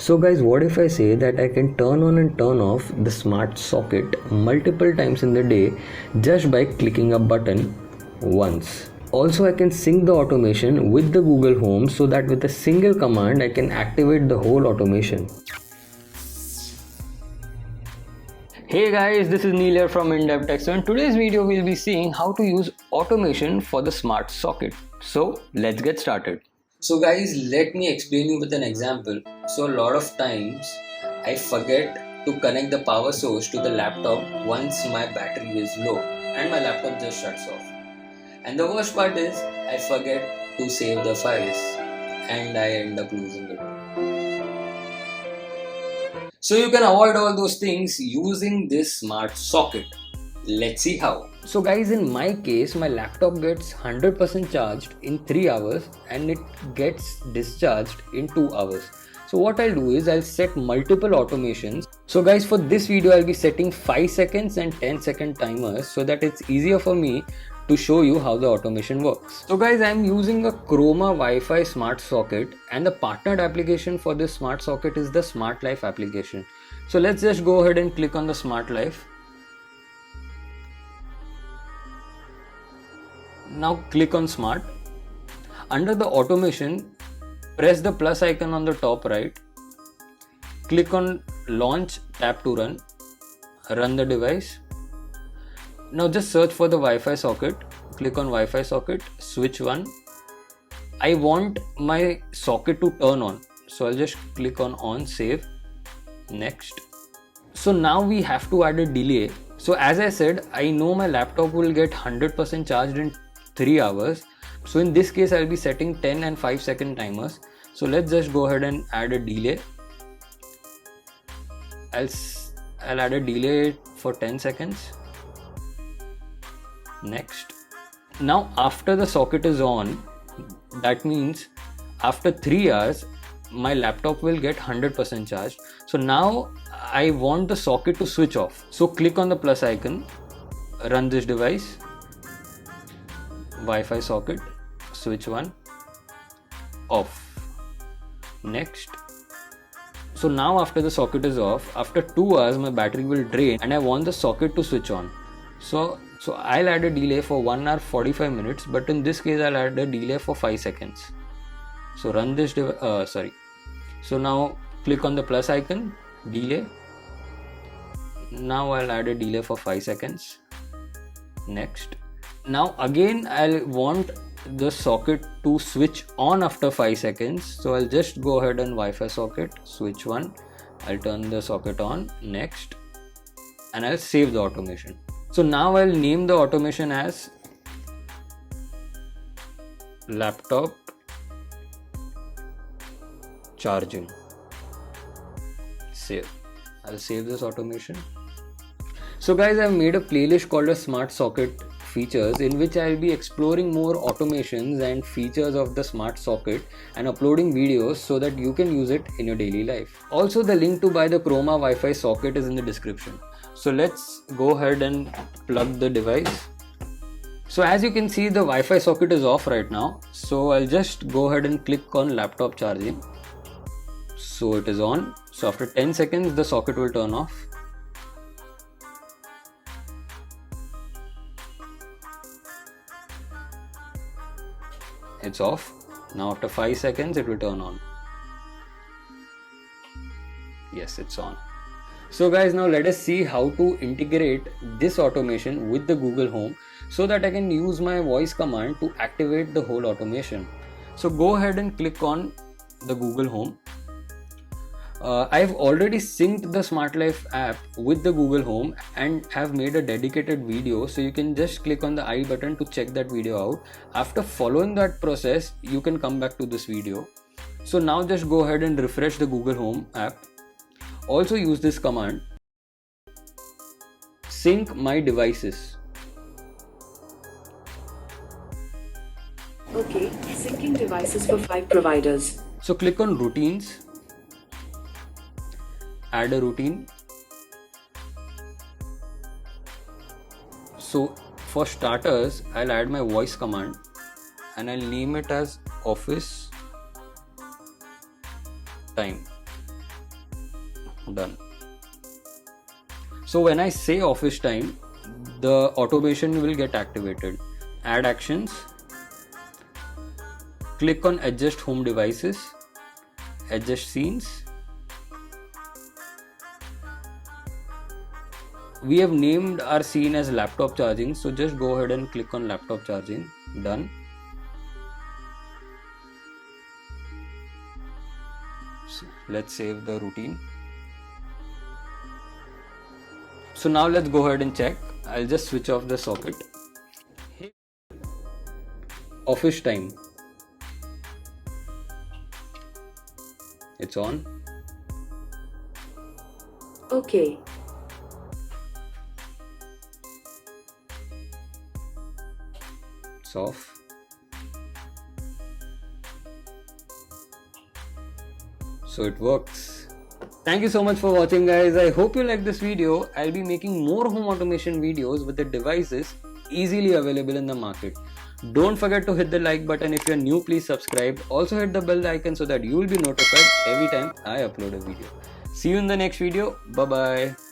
So guys, what if I say that I can turn on and turn off the smart socket multiple times in the day just by clicking a button once. Also, I can sync the automation with the Google Home so that with a single command I can activate the whole automation. Hey guys, this is Neil here from InDepth Tech. So in today's video we'll be seeing how to use automation for the smart socket. So let's get started. So guys, let me explain you with an example. So a lot of times I forget to connect the power source to the laptop once my battery is low and my laptop just shuts off. And the worst part is I forget to save the files and I end up losing it. So you can avoid all those things using this smart socket. Let's see how. So guys, in my case, my laptop gets 100% charged in 3 hours and it gets discharged in 2 hours. So what I'll do is I'll set multiple automations. So guys, for this video I'll be setting 5 seconds and 10-second timers so that it's easier for me to show you how the automation works. So guys, I'm using a Chroma Wi-Fi smart socket and the partnered application for this smart socket is the Smart Life application. So let's just go ahead and click on the Smart Life. Now click on Smart. Under the automation, press the plus icon on the top right. Click on Launch, tap to run the device. Now just search for the Wi-Fi socket, click on Wi-Fi socket, switch 1. I want my socket to turn on, so I'll just click on, save, next. So now we have to add a delay. So as I said, I know my laptop will get 100% charged in 3 hours. So in this case, I'll be setting 10 and 5-second timers. So let's just go ahead and add a delay. I'll add a delay for 10 seconds. Next. Now after the socket is on, that means after 3 hours my laptop will get 100% charged. So now I want the socket to switch off. So click on the plus icon, run this device, Wi-Fi socket, switch 1, off. Next. So now after the socket is off, after 2 hours my battery will drain and I want the socket to switch on. So I'll add a delay for 1 hour 45 minutes, but in this case I'll add a delay for 5 seconds. So run this So now click on the plus icon, delay. Now I'll add a delay for 5 seconds. Next. Now again I'll want the socket to switch on after 5 seconds. So I'll just go ahead and Wi-Fi socket, switch 1. I'll turn the socket on, next. And I'll save the automation. So now I'll name the automation as laptop charging. Save. I'll save this automation. So guys, I've made a playlist called a Smart Socket Features in which I'll be exploring more automations and features of the smart socket and uploading videos so that you can use it in your daily life. Also, the link to buy the Chroma Wi-Fi socket is in the description. So let's go ahead and plug the device. So as you can see, the Wi-Fi socket is off right now. So I'll just go ahead and click on laptop charging. So it is on. So after 10 seconds, the socket will turn off. It's off. Now after 5 seconds, it will turn on. Yes, it's on. So guys, now let us see how to integrate this automation with the Google Home so that I can use my voice command to activate the whole automation. So go ahead and click on the Google Home. I've already synced the Smart Life app with the Google Home and have made a dedicated video, so you can just click on the I button to check that video out. After following that process, you can come back to this video. So now just go ahead and refresh the Google Home app. Also use this command, sync my devices. Okay, syncing devices for 5 providers. So click on routines, add a routine. So for starters, I'll add my voice command and I'll name it as office time. Done. So when I say office time, the automation will get activated. Add actions. Click on adjust home devices. Adjust scenes. We have named our scene as laptop charging, so just go ahead and click on laptop charging. Done. So let's save the routine. So now let's go ahead and check. I'll just switch off the socket. Office time. It's on. Okay. It's off. So it works. Thank you so much for watching, guys. I hope you like this video. I'll be making more home automation videos with the devices easily available in the market. Don't forget to hit the like button. If you're new, please subscribe. Also hit the bell icon so that you will be notified every time I upload a video. See you in the next video. Bye bye.